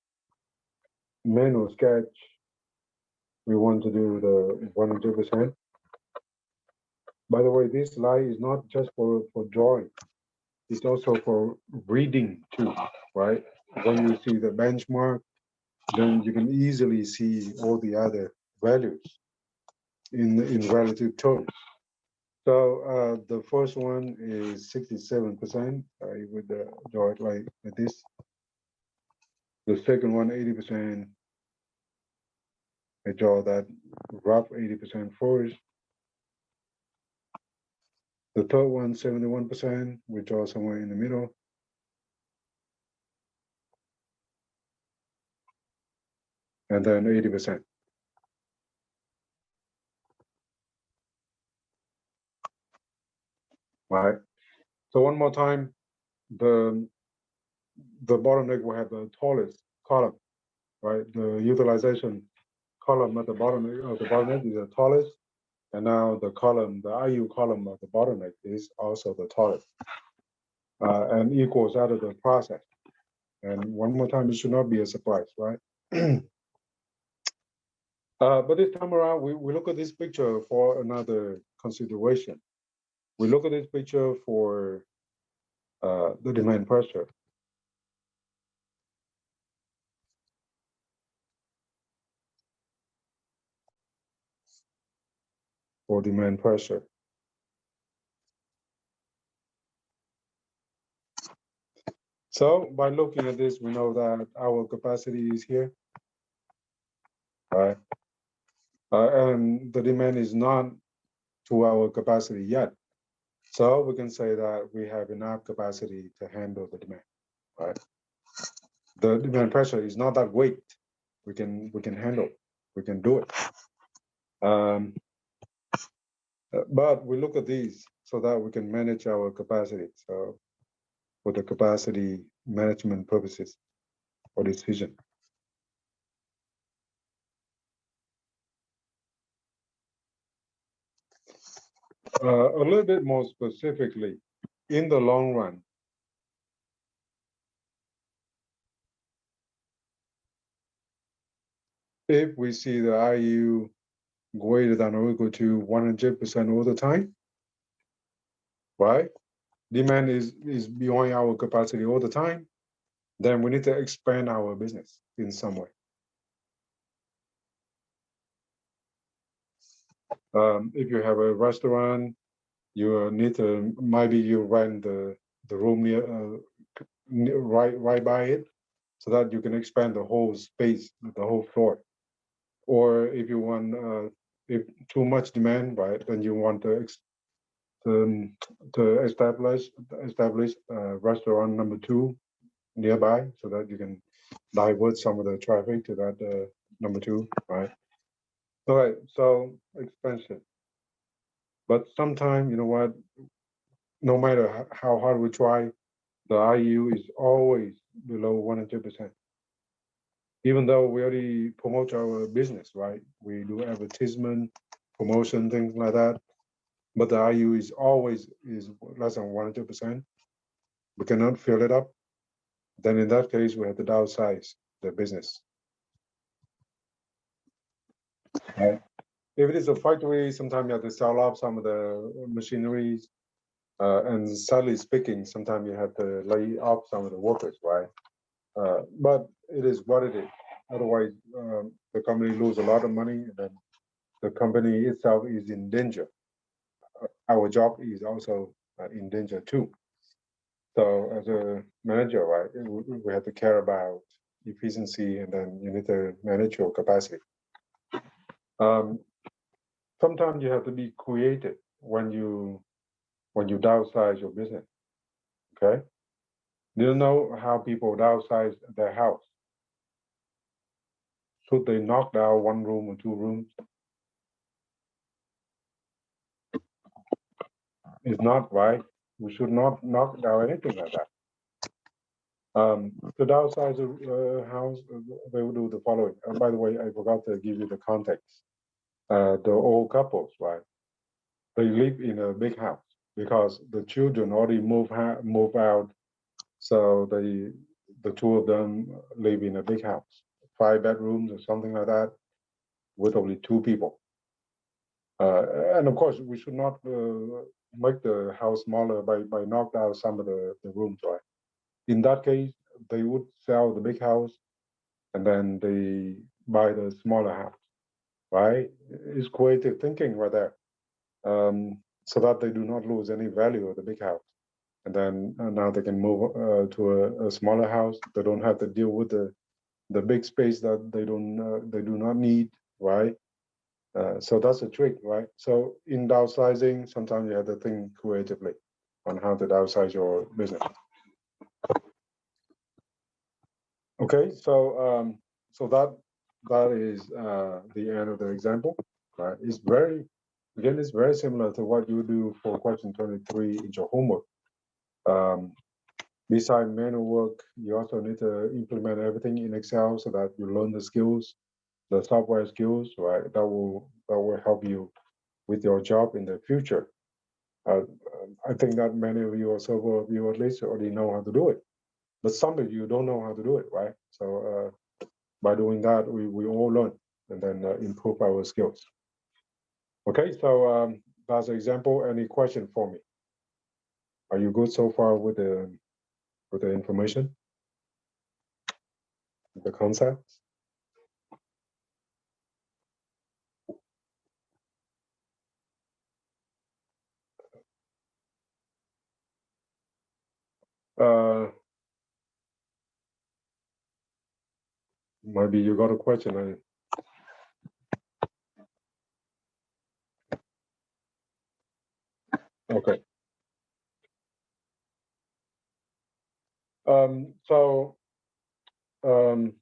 manual sketch, we want to do the 100%. By the way, this slide is not just for drawing, it's also for reading too, right? When you see the benchmark, then you can easily see all the other values in relative terms. So the first one is 67%. I would draw it like this. The second one, 80%. I draw that rough 80% first. The third one, 71%. We draw somewhere in the middle. And then 80%. Right. So one more time, the bottleneck will have the tallest column, right? The utilization column at the bottom of the bottleneck is the tallest, and now the column, the IU column of the bottleneck is also the tallest, and equals out of the process. And one more time, it should not be a surprise, right? But this time around, we look at this picture for another consideration. We look at this picture for the demand pressure. For demand pressure. So by looking at this, we know that our capacity is here, right? And the demand is not to our capacity yet. So we can say that we have enough capacity to handle the demand, right? The demand pressure is not that great. We can handle, we can do it. Um, but we look at these so that we can manage our capacity. So for the capacity management purposes or decision. A little bit more specifically, in the long run, if we see the IU greater than or equal to 100% all the time, right? Demand is beyond our capacity all the time, then we need to expand our business in some way. If you have a restaurant, you need to maybe you rent the room near right by it, so that you can expand the whole space, the whole floor. Or if you want, if too much demand, right, then you want to, to establish restaurant number 2 nearby, so that you can divert some of the traffic to that number 2, right? All right, so expansion. But sometimes, you know what, no matter how hard we try, the IU is always below 100%. Even though we already promote our business, right? We do advertisement, promotion, things like that. But the IU is always is less than 100%. We cannot fill it up. Then in that case, we have to downsize the business. Right? If it is a factory, sometimes you have to sell off some of the machineries. And sadly speaking, sometimes you have to lay off some of the workers, right? But it is what it is. Otherwise, the company lose a lot of money, and then the company itself is in danger. Our job is also in danger too. So as a manager, right, we have to care about efficiency, and then you need to manage your capacity. Um, Sometimes you have to be creative when you downsize your business. Okay, do you know how people downsize their house? Should they knock down 1 room or 2 rooms? It's not right. We should not knock down anything like that. To downsize a house, they will do the following. And by the way, I forgot to give you the context. The old couples, right? They live in a big house because the children already move out, so the 2 of them live in a big house, 5 bedrooms or something like that, with only 2 people. And of course, we should not make the house smaller by knock down some of the rooms, right? In that case, they would sell the big house and then they buy the smaller house, right? It's creative thinking right there, so that they do not lose any value of the big house. And then now they can move to a smaller house. They don't have to deal with the big space that they do not need, right? So that's a trick, right? So in downsizing, sometimes you have to think creatively on how to downsize your business. Okay, so that is the end of the example. Right? It's very similar to what you do for question 23 in your homework. Besides manual work, you also need to implement everything in Excel so that you learn the skills, the software skills, right? That will help you with your job in the future. I think that many of you, or several of you at least, already know how to do it, but some of you don't know how to do it, right? So by doing that, we all learn and then improve our skills. Okay, so that's an example. Any question for me? Are you good so far with the information, the concepts? Uh, Maybe you got a question. Okay. So um,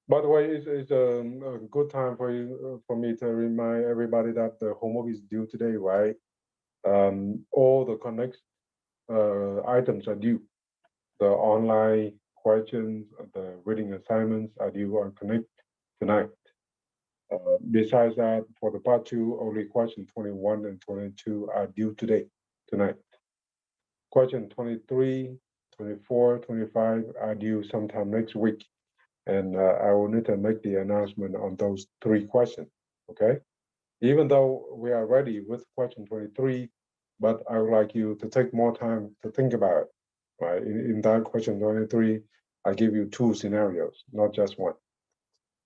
By the way, it's a good time for you for me to remind everybody that the homework is due today, right? All the connect items are due. The online questions, the reading assignments are due on Connect tonight. Besides that, for the part two, only question 21 and 22 are due today, tonight. Question 23, 24, 25 are due sometime next week. And I will need to make the announcement on those three questions, okay? Even though we are ready with question 23, but I would like you to take more time to think about it, right? In that question 23, I give you two scenarios, not just one.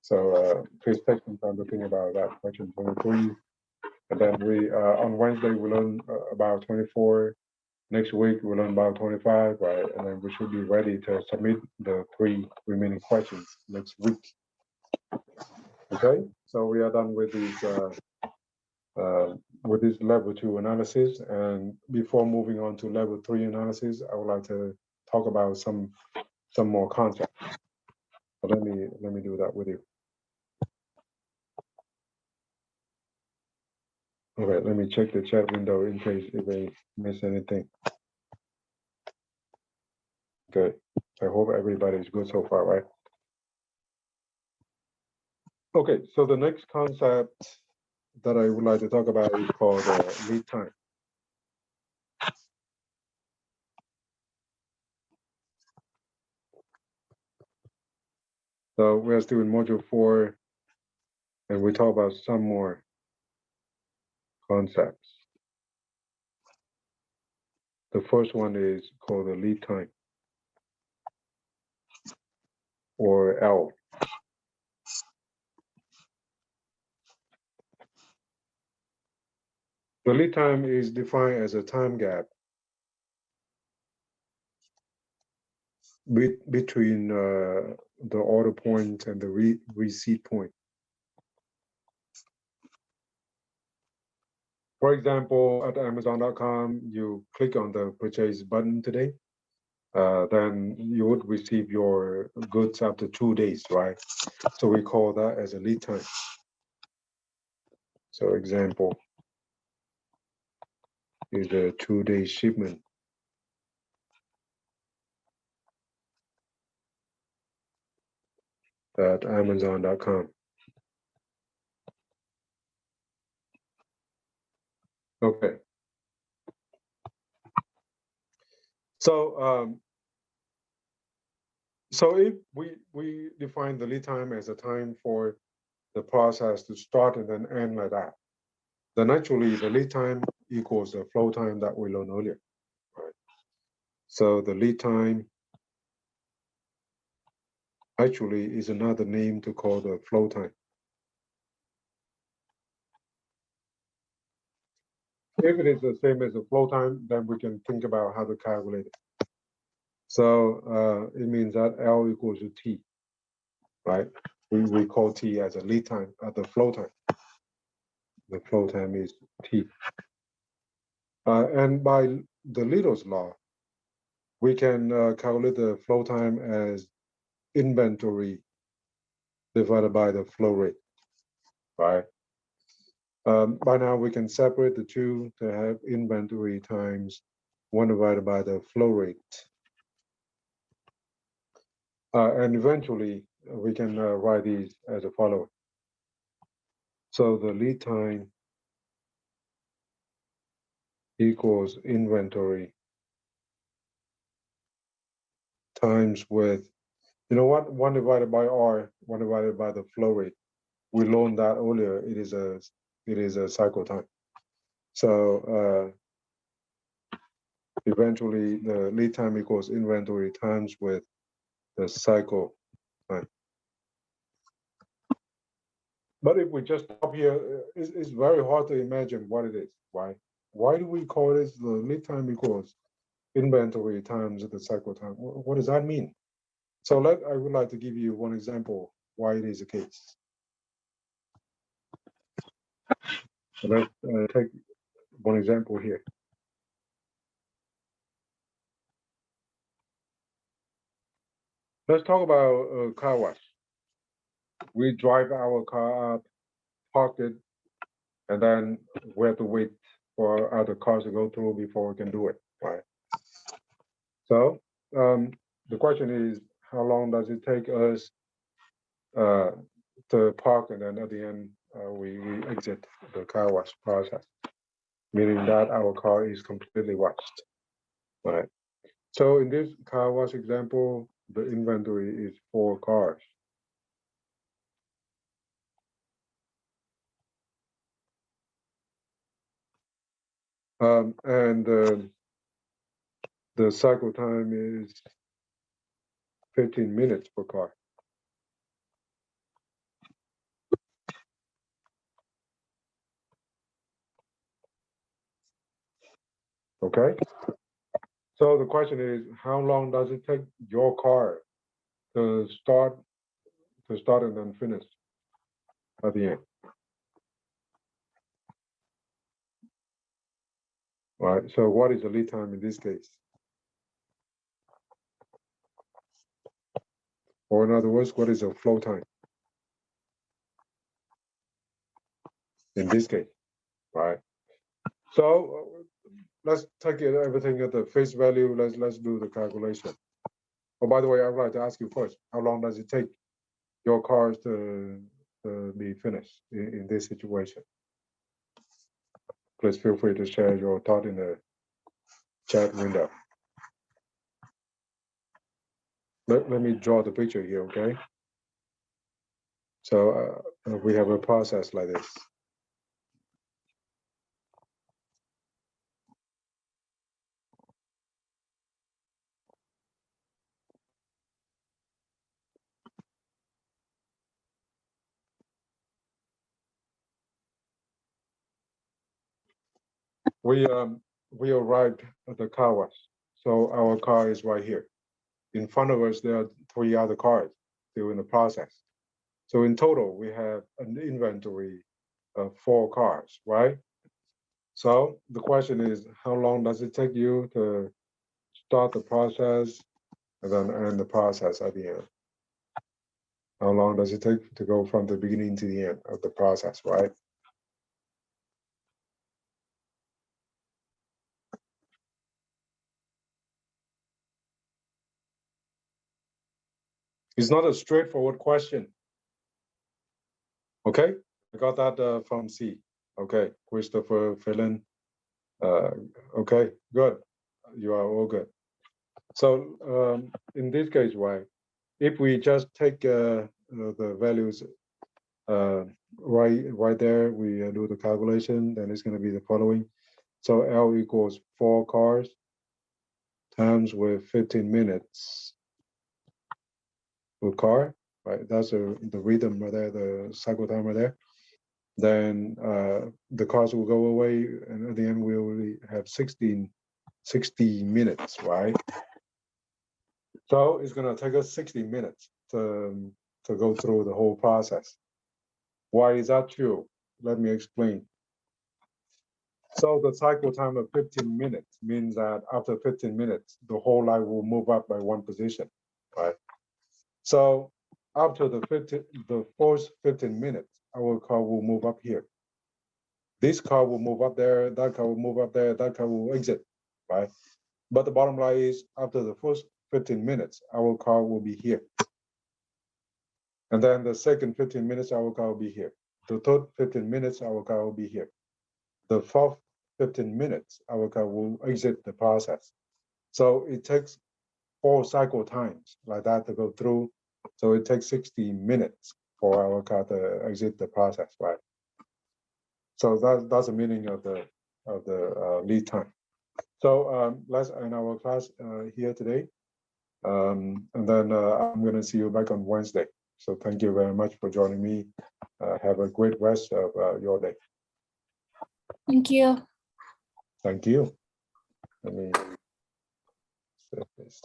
So please take some time to think about that question 23. And then on Wednesday, we learn about 24. Next week, we learn about 25, right? And then we should be ready to submit the three remaining questions next week. Okay, so we are done with this level two analysis. And before moving on to level three analysis, I would like to talk about some more concepts. So let me do that with you. Okay, let me check the chat window in case if I miss anything. Good. I hope everybody is good so far, right? Okay, so the next concept that I would like to talk about is called lead time. So we're still in module 4, and we talk about some more concepts. The first one is called the lead time, or L. The lead time is defined as a time gap between the order point and the receipt point. For example, at Amazon.com, you click on the purchase button today, then you would receive your goods after 2 days, right? So we call that as a lead time. So example is a 2-day shipment. At Amazon.com. Okay. So so if we define the lead time as a time for the process to start and then end like that, then actually the lead time equals the flow time that we learned earlier, right? So the lead time actually is another name to call the flow time. If it is the same as the flow time, then we can think about how to calculate it. So it means that L equals to T, right? We call T as a lead time, the flow time. The flow time is T. And by the Little's law, we can calculate the flow time as inventory divided by the flow rate, right? By now, we can separate the two to have inventory times 1 divided by the flow rate. And eventually, we can write these as a following. So the lead time equals inventory times with, you know what, 1 divided by R, 1 divided by the flow rate. We learned that earlier. It is a cycle time. So eventually, the lead time equals inventory times with the cycle time. But if we just stop here, it's very hard to imagine what it is. Why? Why do we call this the lead time equals inventory times the cycle time? What does that mean? So I would like to give you one example why it is the case. So let's take one example here. Let's talk about car wash. we drive our car up, park it, and then we have to wait for other cars to go through before we can do it, right? So the question is, how long does it take us to park, and then at the end we exit the car wash process, meaning that our car is completely washed, right? So in this car wash example, the inventory is 4 cars. And the cycle time is 15 minutes per car. Okay. So the question is, how long does it take your car to start and then finish at the end? Right. So what is the lead time in this case? Or in other words, what is the flow time in this case? Right. So let's take everything at the face value. Let's do the calculation. Oh, by the way, I'd like to ask you first, how long does it take your cars to be finished in this situation? Please feel free to share your thought in the chat window. Let me draw the picture here, okay? So we have a process like this. We arrived at the car wash. So our car is right here. In front of us, there are 3 other cars still in the process. So in total, we have an inventory of 4 cars, right? So the question is, how long does it take you to start the process and then end the process at the end? How long does it take to go from the beginning to the end of the process, right? It's not a straightforward question. Okay, I got that from C. Okay, Christopher, Phelan. Okay, good. You are all good. So in this case, right, if we just take the values right there, we do the calculation, then it's going to be the following. So L equals 4 cars times with 15 minutes per car, right? That's the rhythm right there, the cycle time right there. Then the cars will go away, and at the end we only have 60 minutes, right? So it's gonna take us 60 minutes to go through the whole process. Why is that true? Let me explain. So the cycle time of 15 minutes means that after 15 minutes, the whole line will move up by 1 position, right? So after the first 15 minutes, our car will move up here. This car will move up there, that car will move up there, that car will exit, right? But the bottom line is, after the first 15 minutes, our car will be here. And then the second 15 minutes, our car will be here. The third 15 minutes, our car will be here. The fourth 15 minutes, our car will exit the process. So it takes 4 cycle times like that to go through. So it takes 60 minutes for our car to exit the process, right? So that's the meaning of the lead time. So let's end our class here today. And then I'm going to see you back on Wednesday. So thank you very much for joining me. Have a great rest of your day. Thank you. Thank you. Let me set this.